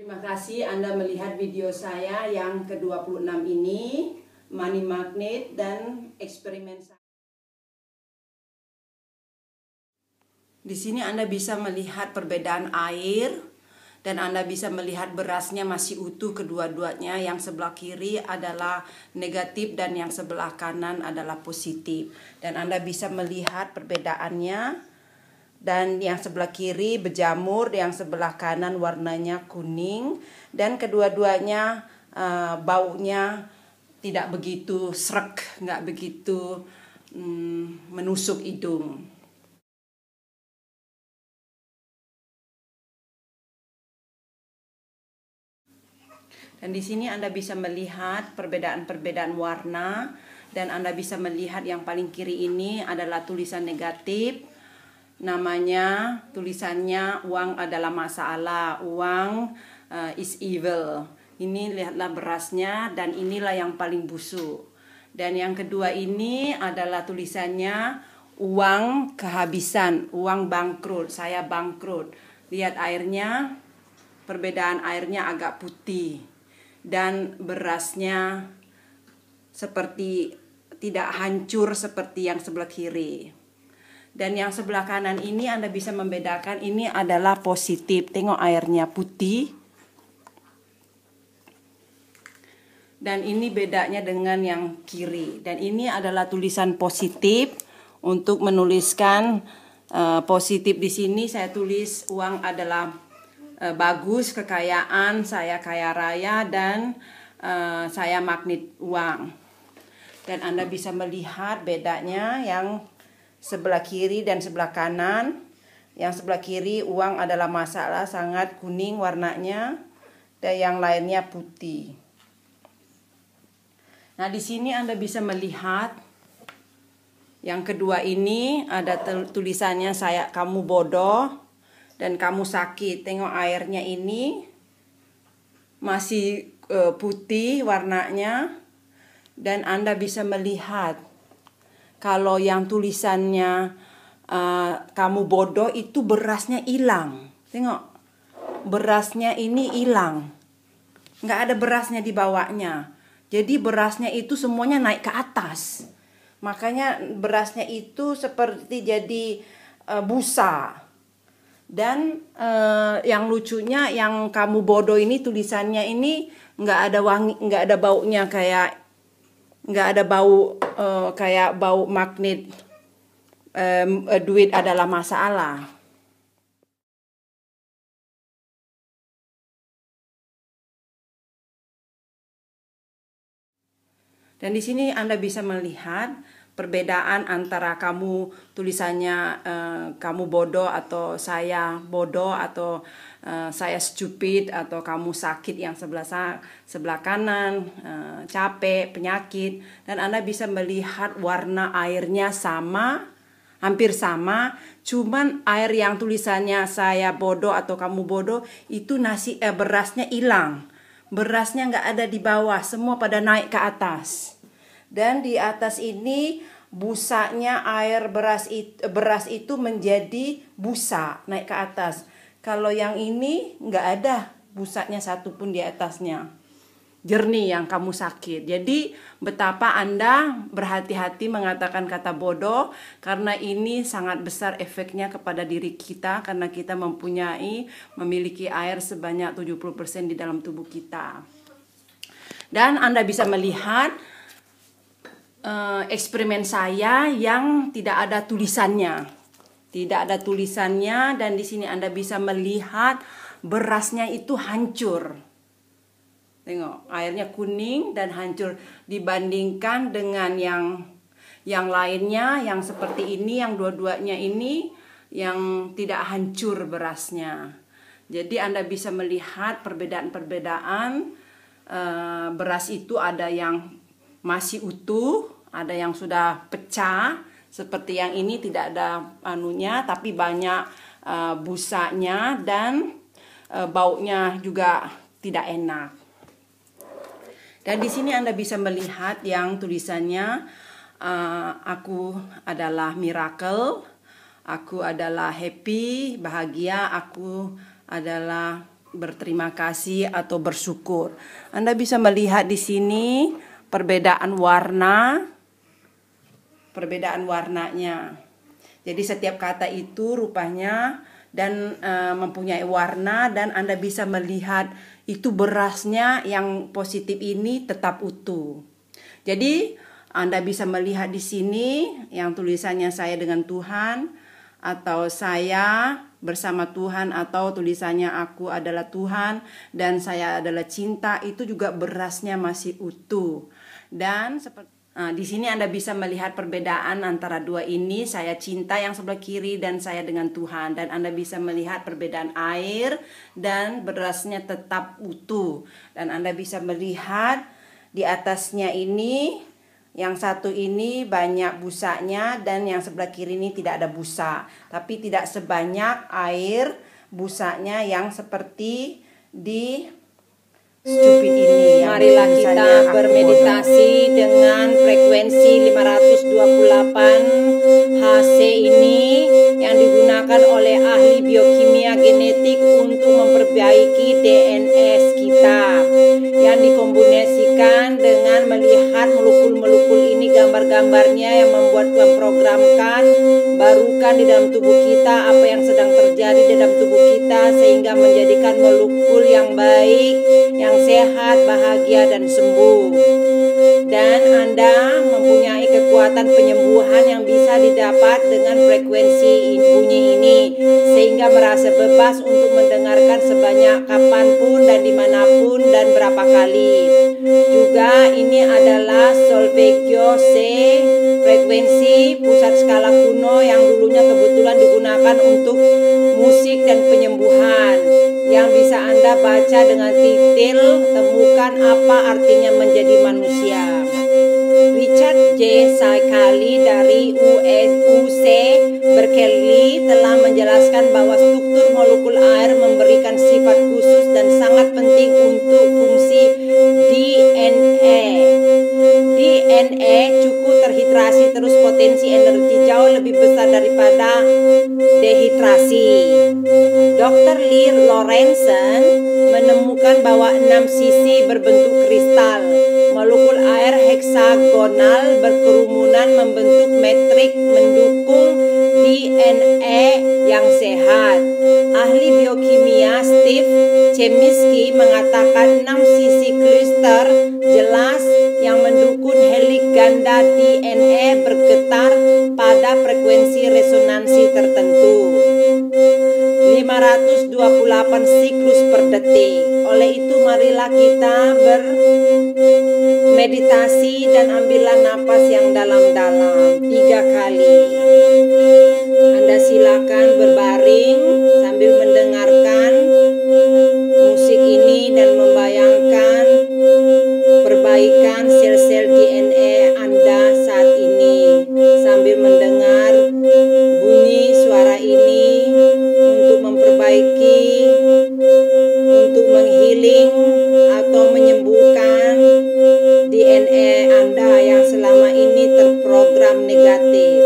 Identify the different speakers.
Speaker 1: Terima kasih Anda melihat video saya yang ke-26 ini, money magnet dan eksperimen saya. Di sini Anda bisa melihat perbedaan air dan Anda bisa melihat berasnya masih utuh kedua-duanya. Yang sebelah kiri adalah negatif dan yang sebelah kanan adalah positif. Dan Anda bisa melihat perbedaannya. Dan yang sebelah kiri berjamur, yang sebelah kanan warnanya kuning. Dan kedua-duanya baunya tidak begitu srek, nggak begitu menusuk hidung. Dan di sini Anda bisa melihat perbedaan-perbedaan warna. Dan Anda bisa melihat yang paling kiri ini adalah tulisan negatif. Namanya, tulisannya uang adalah masalah, uang is evil. Ini lihatlah berasnya dan inilah yang paling busuk. Dan yang kedua ini adalah tulisannya uang kehabisan, uang bangkrut, saya bangkrut. Lihat airnya, perbedaan airnya agak putih. Dan berasnya seperti tidak hancur seperti yang sebelah kiri. Dan yang sebelah kanan ini Anda bisa membedakan, ini adalah positif. Tengok airnya putih. Dan ini bedanya dengan yang kiri. Dan ini adalah tulisan positif. Untuk menuliskan positif di sini saya tulis uang adalah bagus, kekayaan, saya kaya raya, dan saya magnet uang. Dan Anda bisa melihat bedanya yang sebelah kiri dan sebelah kanan. Yang sebelah kiri uang adalah masalah, sangat kuning warnanya, dan yang lainnya putih. Nah, di sini Anda bisa melihat yang kedua ini ada tulisannya kamu bodoh dan kamu sakit. Tengok airnya ini masih putih warnanya, dan Anda bisa melihat kalau yang tulisannya kamu bodoh itu berasnya hilang. Tengok, berasnya ini hilang. Nggak ada berasnya di bawahnya. Jadi berasnya itu semuanya naik ke atas. Makanya berasnya itu seperti jadi busa. Dan yang lucunya yang kamu bodoh ini tulisannya ini nggak ada wangi, nggak ada baunya kayak nggak ada bau kayak bau magnet duit adalah masalah. Dan di sini Anda bisa melihat perbedaan antara kamu tulisannya kamu bodoh atau saya bodoh, atau saya stupid, atau kamu sakit yang sebelah kanan, capek, penyakit. Dan Anda bisa melihat warna airnya sama, hampir sama, cuman air yang tulisannya saya bodoh atau kamu bodoh itu berasnya hilang. Berasnya nggak ada di bawah, semua pada naik ke atas. Dan di atas ini busanya air beras itu menjadi busa, naik ke atas. Kalau yang ini nggak ada busanya satupun di atasnya. Jernih yang kamu sakit. Jadi betapa Anda berhati-hati mengatakan kata bodoh, karena ini sangat besar efeknya kepada diri kita, karena kita memiliki air sebanyak 70% di dalam tubuh kita. Dan Anda bisa melihat eksperimen saya yang tidak ada tulisannya. Tidak ada tulisannya, dan di sini Anda bisa melihat berasnya itu hancur. Tengok, airnya kuning dan hancur dibandingkan dengan yang lainnya yang seperti ini, yang dua-duanya ini yang tidak hancur berasnya. Jadi Anda bisa melihat perbedaan-perbedaan beras itu, ada yang masih utuh, ada yang sudah pecah, seperti yang ini tidak ada anunya tapi banyak busanya, dan baunya juga tidak enak. Dan di sini Anda bisa melihat yang tulisannya aku adalah miracle, aku adalah happy, bahagia, aku adalah berterima kasih atau bersyukur. Anda bisa melihat di sini perbedaan warnanya. Jadi setiap kata itu rupanya dan mempunyai warna, dan Anda bisa melihat itu berasnya yang positif ini tetap utuh. Jadi Anda bisa melihat di sini yang tulisannya saya dengan Tuhan, atau saya bersama Tuhan, atau tulisannya aku adalah Tuhan dan saya adalah cinta, itu juga berasnya masih utuh. Dan di sini Anda bisa melihat perbedaan antara dua ini, saya cinta yang sebelah kiri dan saya dengan Tuhan, dan Anda bisa melihat perbedaan air dan berasnya tetap utuh. Dan Anda bisa melihat di atasnya ini, yang satu ini banyak busanya dan yang sebelah kiri ini tidak ada busa, tapi tidak sebanyak air busanya yang seperti di stupid ini.
Speaker 2: Marilah kita bermeditasi dengan frekuensi 528 HC ini yang digunakan oleh ahli biokimia genetik untuk memperbaiki DNS kita, yang dikombinasikan dengan melihat molekul-molekul ini, gambar-gambarnya yang memprogramkan barukan di dalam tubuh kita apa yang sedang terjadi di dalam tubuh kita, sehingga menjadikan molekul yang baik, yang sehat, bahagia, dan sembuh. Dan Anda mempunyai kekuatan penyembuhan yang bisa didapat dengan frekuensi bunyi ini, sehingga merasa bebas untuk mendengarkan sebanyak kapanpun dan dimanapun dan berapa kali. Juga ini adalah solfeggio C, frekuensi pusat skala kuno yang dulunya kebetulan digunakan untuk musik dan penyembuhan, yang bisa Anda baca dengan detail, temukan apa artinya menjadi manusia. Richard J. Saikali dari UC Berkeley telah menjelaskan bahwa struktur molekul air memberikan sifat khusus dan sangat penting untuk fungsi DNA. DNA cukup terhidrasi terus potensi energi jauh lebih besar daripada dehidrasi. Dr. Lee Lorenzen menemukan bahwa 6 sisi berbentuk kristal. Molekul air heksagonal berkerumunan membentuk metrik mendukung DNA yang sehat. Ahli biokimia Steve Cheminsky mengatakan 6 sisi cluster jelas yang mendukung heliks ganda DNA bergetar pada frekuensi resonansi tertentu. 528 siklus per detik. Oleh itu marilah kita bermeditasi dan ambillah napas yang dalam-dalam 3 kali. Anda silakan berbaring sambil mendengarkan musik ini dan membayangkan perbaikan sel-sel DNA Anda saat ini sambil mendengar bunyi suara ini untuk memperbaiki, untuk menghealing atau menyembuhkan DNA Anda yang selama ini terprogram negatif.